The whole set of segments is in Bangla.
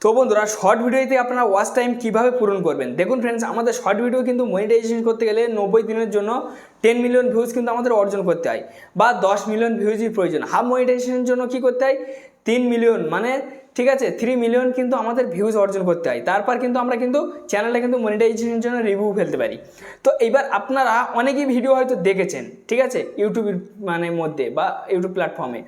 তো বন্ধুরা শর্ট ভিডিওতে আপনারা ওয়াচ টাইম কিভাবে পূরণ করবেন দেখুন ফ্রেন্ডস, আমাদের শর্ট ভিডিও কিন্তু মনিটাইজেশন করতে গেলে 90 দিনের জন্য 10 মিলিয়ন ভিউজ কিন্তু আমাদের অর্জন করতে হয় বা 10 মিলিয়ন ভিউজই প্রয়োজন। হাফ মনিটাইজেশনের জন্য কি করতে হয় 3 মিলিয়ন মানে ঠিক আছে 3 মিলিয়ন কিন্তু আমাদের ভিউজ অর্জন করতে হয়, তারপর কিন্তু আমরা কিন্তু চ্যানেলটা কিন্তু মনিটাইজেশনের জন্য রিভিউ ফেলতে পারি। তো এইবার আপনারা অনেকেই ভিডিও হয়তো দেখেছেন ঠিক আছে ইউটিউবের মধ্যে বা ইউটিউব প্ল্যাটফর্মে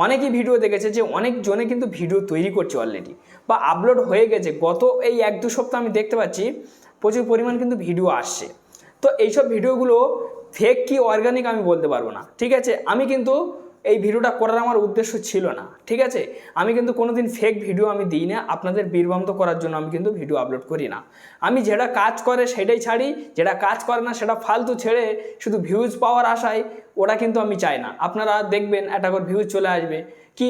অনেকেই ভিডিও দেখেছে যে অনেকজনে কিন্তু ভিডিও তৈরি করছে অলরেডি বা আপলোড হয়ে গেছে। গত এই 1-2 সপ্তাহ আমি দেখতে পাচ্ছি প্রচুর পরিমাণ কিন্তু ভিডিও আসছে। তো এইসব ভিডিওগুলো ফেক কি অর্গানিক আমি বলতে পারবো না, ঠিক আছে। আমি কিন্তু এই ভিডিওটা করার আমার উদ্দেশ্য ছিল না, ঠিক আছে। আমি কিন্তু কোনোদিন ফেক ভিডিও আমি দিই না, আপনাদের বিভ্রান্ত করার জন্য আমি কিন্তু ভিডিও আপলোড করি না। আমি যেটা কাজ করে সেটাই ছাড়ি, যেটা কাজ করে না সেটা ফালতু ছেড়ে শুধু ভিউজ পাওয়ার আশায় ওটা কিন্তু আমি চাই না। আপনারা দেখবেন একটা করে ভিউজ চলে আসবে কি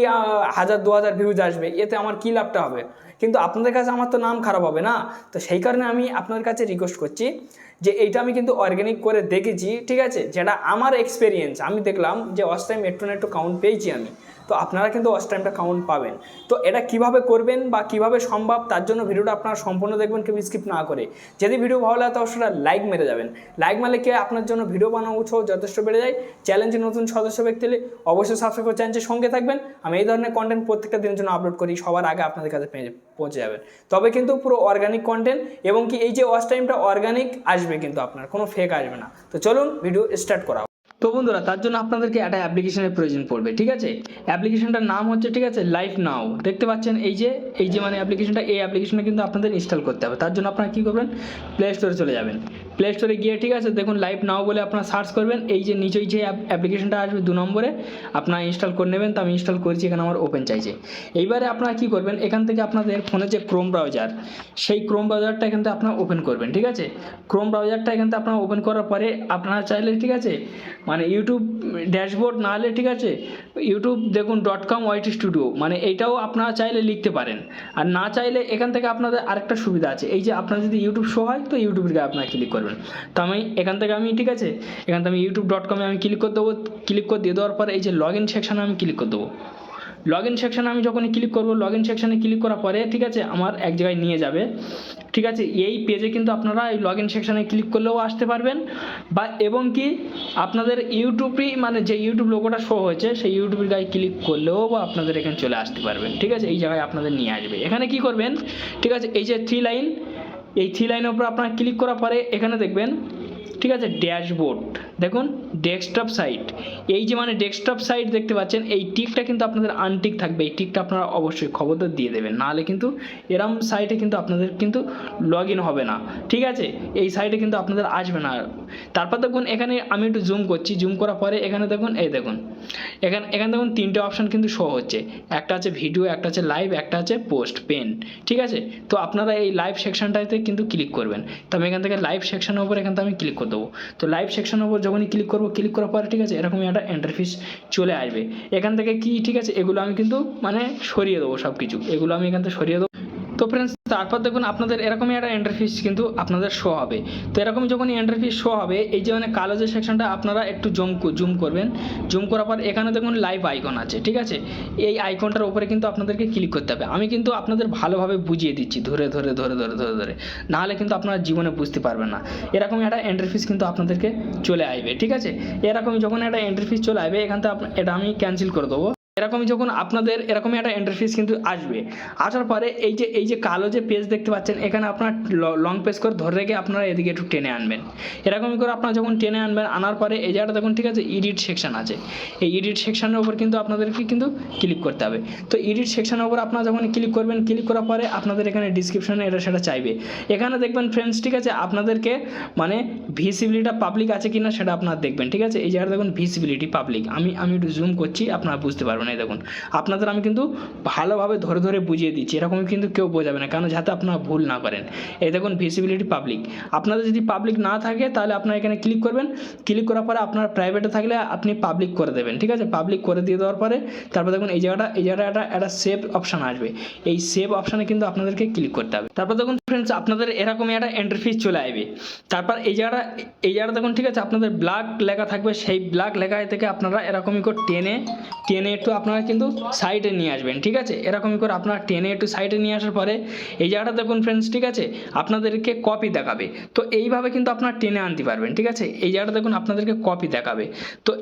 1000-2000 ভিউজ আসবে, এতে আমার কী লাভটা হবে? কিন্তু আপনাদের কাছে আমার তো নাম খারাপ হবে না। তো সেই কারণে আমি আপনাদের কাছে রিকোয়েস্ট করছি যে এইটা আমি কিন্তু অর্গানিক করে দেখেছি, ঠিক আছে। যেটা আমার এক্সপেরিয়েন্স, আমি দেখলাম যে ওয়াচ টাইম একটু না একটু কাউন্ট পেয়েছি আমি। তো আপনারা কিন্তু ওয়াচ টাইমটা কাউন্ট পাবেন। তো এটা কিভাবে করবেন বা কিভাবে সম্ভব তার জন্য ভিডিওটা আপনারা সম্পূর্ণ দেখবেন, কেউ স্কিপ না করে। যদি ভিডিও ভালো লাগে তো সেটা লাইক মেরে যাবেন। লাইক মারলে কি আপনার জন্য ভিডিও বানানো উৎসাহ যথেষ্ট বেড়ে যায়। চ্যালেঞ্জে নতুন সদস্য ব্যক্তি হলে অবশ্যই সাবস্ক্রাইব করে চ্যানেলের সঙ্গে থাকবেন। আমি এই ধরনের কন্টেন্ট প্রত্যেকটা দিনের জন্য আপলোড করি, সবার আগে আপনাদের কাছে পৌঁছে যাবেন। তবে কিন্তু পুরো অর্গানিক কন্টেন্ট এবং কি এই যে ওয়াচ টাইমটা অর্গানিক আসবে, কিন্তু আপনার কোনো ফেক আসবে না। তো চলুন ভিডিও স্টার্ট করা। তো বন্ধুরা তার জন্য আপনাদেরকে একটা অ্যাপ্লিকেশনের প্রয়োজন পড়বে, ঠিক আছে। অ্যাপ্লিকেশনটার নাম হচ্ছে ঠিক আছে লাইভ নাও। দেখতে পাচ্ছেন এই যে অ্যাপ্লিকেশনটা, এই অ্যাপ্লিকেশনটা কিন্তু আপনাদের ইনস্টল করতে হবে। তার জন্য আপনারা কী করবেন, প্লে স্টোরে চলে যাবেন। প্লে স্টোরে গিয়ে ঠিক আছে দেখুন লাইভ নাও বলে আপনারা সার্চ করবেন। এই যে নিচেই যে অ্যাপ্লিকেশনটা আসবে 2 নম্বরে আপনারা ইনস্টল করে নেবেন। তো আমি ইনস্টল করেছি, এখানে আমার ওপেন চাইছে। এইবারে আপনারা কী করবেন, এখান থেকে আপনাদের ফোনে যে ক্রোম ব্রাউজার, সেই ক্রোম ব্রাউজারটা এখান থেকে আপনারা ওপেন করবেন, ঠিক আছে। ক্রোম ব্রাউজারটা এখান থেকে আপনারা ওপেন করার পরে আপনারা চাইলে ঠিক আছে ইউটিউব ড্যাশবোর্ড না হলে ঠিক আছে ইউটিউব দেখুন .com/YT স্টুডিও এইটাও আপনারা চাইলে লিখতে পারেন। আর না চাইলে এখান থেকে আপনাদের আরেকটা সুবিধা আছে, এই যে আপনার যদি ইউটিউব শো হয় তো ইউটিউবের গায়ে আপনারা ক্লিক করবেন। তো আমি এখান থেকে ঠিক আছে এখান থেকে আমি youtube.com-এ আমি ক্লিক করে দেবো। ক্লিক করে দিয়ে দেওয়ার পরে এই যে লগ ইন সেকশানে আমি ক্লিক করে দেবো। লগ ইন সেকশানে আমি যখনই ক্লিক করবো, লগ ইন সেকশানে ক্লিক করার পরে ঠিক আছে আমার এক জায়গায় নিয়ে যাবে, ঠিক আছে। এই পেজে কিন্তু আপনারা এই লগ ইন সেকশানে ক্লিক করলেও আসতে পারবেন বা এবং কি আপনাদের ইউটিউবই যে ইউটিউব লোগোটা শো হয়েছে সেই ইউটিউবের গায়ে ক্লিক করলেও বা আপনাদের এখানে চলে আসতে পারবেন, ঠিক আছে। এই জায়গায় আপনাদের নিয়ে আসবে। এখানে কি করবেন, ঠিক আছে এই যে 3 লাইন, এই 3 লাইনের উপর আপনারা ক্লিক করার পরে এখানে দেখবেন ঠিক আছে ড্যাশবোর্ড, দেখুন ডেস্কটপ সাইট। এই যে ডেস্কটপ সাইট দেখতে পাচ্ছেন, এই টিকটা কিন্তু আপনাদের আনটিক থাকবে। এই টিকটা আপনারা অবশ্যই খবরদার দিয়ে দেবেন, নাহলে কিন্তু এরম সাইটে কিন্তু আপনাদের কিন্তু লগ ইন হবে না, ঠিক আছে। এই সাইটে কিন্তু আপনাদের আসবে না। তারপর দেখুন এখানে আমি একটু জুম করছি, জুম করার পরে এখানে দেখুন এই দেখুন এখানে দেখুন 3টে অপশান কিন্তু শো হচ্ছে। একটা আছে ভিডিও, একটা আছে লাইভ, একটা আছে পোস্ট পেন, ঠিক আছে। তো আপনারা এই লাইভ সেকশনটাতে কিন্তু ক্লিক করবেন। তো আমি এখান থেকে লাইভ সেকশনের উপর এখান থেকে আমি ক্লিক করে দেবো। তো লাইভ সেকশনের উপর যখনই ক্লিক করবো, ক্লিক করার পরে ঠিক আছে এরকমই একটা ইন্টারফেস চলে আসবে। এখান থেকে কি ঠিক আছে এগুলো আমি কিন্তু সরিয়ে দেবো, সব কিছু এগুলো আমি এখান থেকে সরিয়ে দেবো। তো ফ্রেন্ডস তারপর দেখুন আপনাদের এরকমই একটা ইন্টারফেস কিন্তু আপনাদের শো হবে। তো এরকম যখনই ইন্টারফেস শো হবে, এই যে কালো যে সেকশনটা আপনারা একটু জুম করবেন। জুম করার পর এখানে দেখুন লাইভ আইকন আছে, ঠিক আছে। এই আইকনটার উপরে কিন্তু আপনাদেরকে ক্লিক করতে হবে। আমি কিন্তু আপনাদের ভালোভাবে বুঝিয়ে দিচ্ছি ধরে ধরে ধরে ধরে ধরে ধরে, নাহলে কিন্তু আপনারা জীবনে বুঝতে পারবেন না। এরকমই একটা ইন্টারফেস কিন্তু আপনাদেরকে চলে আসবে, ঠিক আছে। এরকমই যখন একটা ইন্টারফেস চলে আসবে, এখান থেকে এটা আমি ক্যান্সেল করে দেবো। এরকমই যখন আপনাদের এরকমই একটা ইন্টারফেস কিন্তু আসবে, আসার পরে এই যে কালো যে পেজ দেখতে পাচ্ছেন, এখানে আপনার লং প্রেস করে ধরে রেখে আপনারা এদিকে একটু টেনে আনবেন। এরকমই করে আপনারা যখন টেনে আনবেন, আনার পরে এই জায়গাটা দেখুন ঠিক আছে এডিট সেকশন আছে। এই এডিট সেকশনের উপর কিন্তু আপনাদেরকে কিন্তু ক্লিক করতে হবে। তো এডিট সেকশনের উপর আপনারা যখন ক্লিক করবেন, ক্লিক করার পরে আপনাদের এখানে ডিসক্রিপশনে এটা সেটা চাইবে। এখানে দেখবেন ফ্রেন্ডস ঠিক আছে আপনাদেরকে ভিজিবিলিটিটা পাবলিক আছে কিনা সেটা আপনারা দেখবেন, ঠিক আছে। এই জায়গাটা দেখুন ভিজিবিলিটি পাবলিক, আমি একটু জুম করছি, আপনারা বুঝতে পারবেন। এই দেখুন আপনাদের আমি কিন্তু ভালোভাবে ধরে ধরে বুঝিয়ে দিচ্ছি, এরকম কিন্তু কেউ বোঝাবে না, কারণ যাতে আপনারা ভুল না করেন। এই দেখুন ভিজিবিলিটি পাবলিক, আপনাদের যদি পাবলিক না থাকে তাহলে আপনারা এখানে ক্লিক করবেন। ক্লিক করার পরে আপনার প্রাইভেটে থাকলে আপনি পাবলিক করে দেবেন, ঠিক আছে। পাবলিক করে দিয়ে দেওয়ার পরে তারপর দেখুন এই জায়গাটা একটা সেভ অপশান আসবে। এই সেভ অপশানে কিন্তু আপনাদেরকে ক্লিক করতে হবে। তারপর দেখুন ফ্রেন্ডস আপনাদের এরকমই একটা ইন্টারফেস চলে আসবে। তারপর এই জায়গাটা দেখুন ঠিক আছে আপনাদের ব্ল্যাক লেখা থাকবে। সেই ব্ল্যাক লেখা থেকে আপনারা এরকমই করে টেনে একটু আপনারা কিন্তু সাইডে নিয়ে আসবেন, ঠিক আছে। এরকমই করে আপনারা টেনে একটু সাইডে নিয়ে আসার পরে এই জায়গাটা দেখুন ফ্রেন্ডস, ঠিক আছে, আপনাদেরকে কপি দেখাবে। তো এইভাবে কিন্তু আপনারা টেনে আনতে পারবেন, ঠিক আছে। এই জায়গাটা দেখুন আপনাদেরকে কপি দেখাবে। তো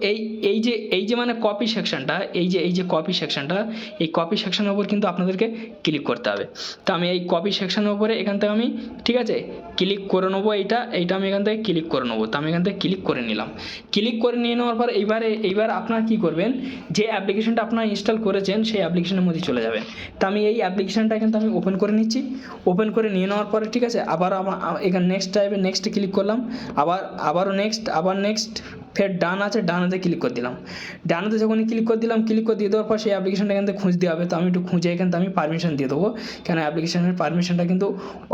এই যে মানে কপি সেকশনটা, এই যে কপি সেকশনটা, এই কপি সেকশনের উপর কিন্তু আপনাদেরকে ক্লিক করতে হবে। তো আমি এই কপি সেকশনের উপরে এখান থেকে আমি, ঠিক আছে, ক্লিক করে নেবো। এইটা আমি এখান থেকে ক্লিক করে নেবো। তো আমি এখান থেকে ক্লিক করে নিলাম। ক্লিক করে নিয়ে নেওয়ার পর এইবার আপনারা কী করবেন, যে অ্যাপ্লিকেশনটা আপনারা ইনস্টল করেছেন সেই অ্যাপ্লিকেশনের মধ্যে চলে যাবেন। তো আমি এই অ্যাপ্লিকেশনটা কিন্তু আমি ওপেন করে নিচ্ছি। ওপেন করে নিয়ে নেওয়ার পরে, ঠিক আছে, আবার আমার এখানে নেক্সট টাইপে নেক্সটে ক্লিক করলাম, আবারও নেক্সট, ফের ডানাতে ক্লিক করে দিলাম। ডানাতে যখনই ক্লিক করে দিলাম, ক্লিক করে দিয়ে দেওয়ার পর সেই অ্যাপ্লিকেশনটা এখান থেকে খুঁজতে হবে। তো আমি একটু খুঁজে এখান থেকে আমি পারমিশন দিয়ে দেবো, কেন অ্যাপ্লিকেশনের পারমিশনটা কিন্তু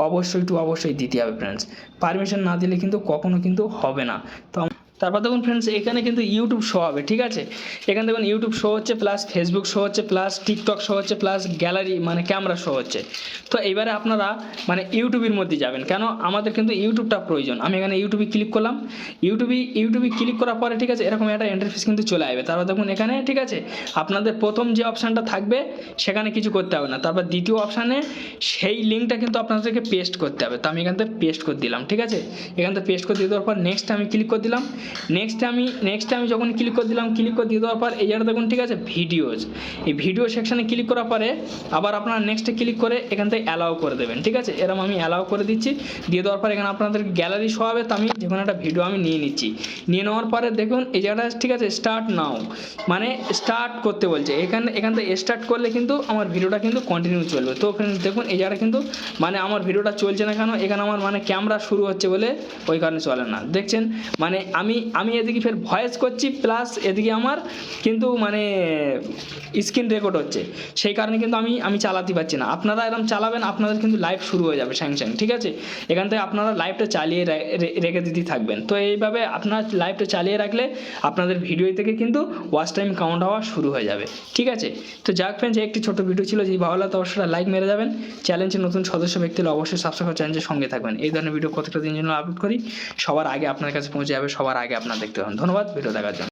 অবশ্যই দিতে হবে ফ্রেন্ডস। পারমিশন না দিলে কিন্তু কখনো কিন্তু হবে না। তো তারপর দেখুন ফ্রেন্ডস, এখানে কিন্তু ইউটিউব শো হবে, ঠিক আছে। এখানে দেখুন ইউটিউব শো হচ্ছে, প্লাস ফেসবুক শো হচ্ছে, প্লাস টিকটক শো হচ্ছে, প্লাস গ্যালারি মানে ক্যামেরা শো হচ্ছে। তো এইবারে আপনারা মানে ইউটিউবের মধ্যে যাবেন, কেন আমাদের কিন্তু ইউটিউবটা প্রয়োজন। আমি এখানে ইউটিউবে ক্লিক করলাম। ইউটিউবে ক্লিক করার পরে, ঠিক আছে, এরকম একটা ইন্টারফেস কিন্তু চলে আসবে। তারপর দেখুন এখানে, ঠিক আছে, আপনাদের প্রথম যে অপশানটা থাকবে সেখানে কিছু করতে হবে না। তারপর দ্বিতীয় অপশানে সেই লিঙ্কটা কিন্তু আপনাদেরকে পেস্ট করতে হবে। তো আমি এখান থেকে পেস্ট করে দিলাম, ঠিক আছে। এখান থেকে পেস্ট করে দিয়ে দেওয়ার পর নেক্সট আমি ক্লিক করে দিলাম। নেক্সট আমি যখন ক্লিক করে দিলাম, ক্লিক করে দিয়ে দেওয়ার পর এই জায়গাটা দেখুন, ঠিক আছে, ভিডিওজ, এই ভিডিও সেকশানে ক্লিক করার পরে আবার আপনারা নেক্সটে ক্লিক করে এখান থেকে অ্যালাউ করে দেবেন, ঠিক আছে। এরকম আমি অ্যালাউ করে দিচ্ছি। দিয়ে দেওয়ার পর এখানে আপনাদের গ্যালারি শো হবে। তো আমি যে কোনো একটা ভিডিও আমি নিয়ে নিচ্ছি। নিয়ে নেওয়ার পরে দেখুন এই জায়গাটা, ঠিক আছে, স্টার্ট নাও মানে স্টার্ট করতে বলছে। এখান থেকে স্টার্ট করলে কিন্তু আমার ভিডিওটা কিন্তু কন্টিনিউ চলবে। তো দেখুন এই জায়গাটা কিন্তু মানে আমার ভিডিওটা চলছে না, কেন এখানে আমার মানে ক্যামেরা শুরু হচ্ছে বলে ওই কারণে চলে না, দেখছেন। মানে আমি এদিকে ফের ভয়েস করছি, প্লাস এদিকে আমার কিন্তু মানে স্ক্রিন রেকর্ড হচ্ছে, সেই কারণে কিন্তু আমি চালাতে পারছি না। আপনারা এরকম চালাবেন, আপনাদের কিন্তু লাইভ শুরু হয়ে যাবে স্যাং, ঠিক আছে। এখান থেকে আপনারা লাইভটা চালিয়ে রেখে দিতেই থাকবেন। তো এইভাবে আপনারা লাইভটা চালিয়ে রাখলে আপনাদের ভিডিও থেকে কিন্তু ওয়াচ টাইম কাউন্ট হওয়া শুরু হয়ে যাবে, ঠিক আছে। তো যাক ফ্রেন্ডস, একটি ছোট ভিডিও ছিল, যদি ভালো লাগে অবশ্যই লাইক মেরে যাবেন। চ্যানেলের নতুন সদস্য ব্যক্তি হলে অবশ্যই সাবস্ক্রাইব করে চ্যানেলের সঙ্গে থাকবেন। এই ধরনের ভিডিও প্রত্যেকটা দিন জন্য আপলোড করি, সবার আগে আপনার কাছে পৌঁছে যাবে, সবার আগে আপনারা দেখতে পাবেন। ধন্যবাদ ভিডিও দেখার জন্য।